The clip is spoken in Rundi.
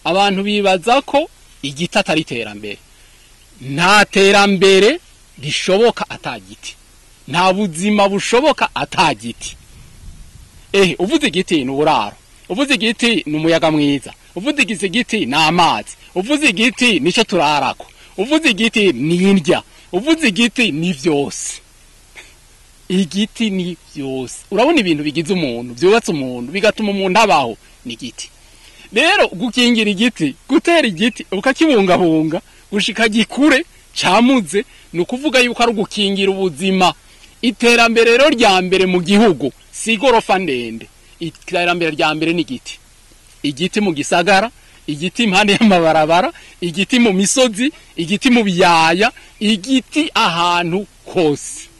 abantu bibaza ko igiti atari iterambere. Nta terambere rishoboka atagiti, nta buzima bushoboka atagiti. Uvuze igiti ni uburaro, uvuze igiti ni umuyaga mwiza, uvuze igiti ni amazi, uvuze igiti nico turarako, uvuze igiti ni indya, uvuze igiti ni vyose. Igiti ni vyose. Urabona ibintu bigize umuntu, byubatse umuntu, bigatuma umuntu abaho, ni igiti. Rero gukingira igiti, gutera igiti ukakibungabunga gushika gikure camuze, ni ukuvuga yuko ari gukingira ubuzima. Iterambere rero rya mbere mu gihugu si gorofa ndende, iterambere rya mbere ni igiti. Igiti mu gisagara, igiti impande y'amabarabara, igiti mu misozi, igiti mu biyaya, igiti ahantu hose.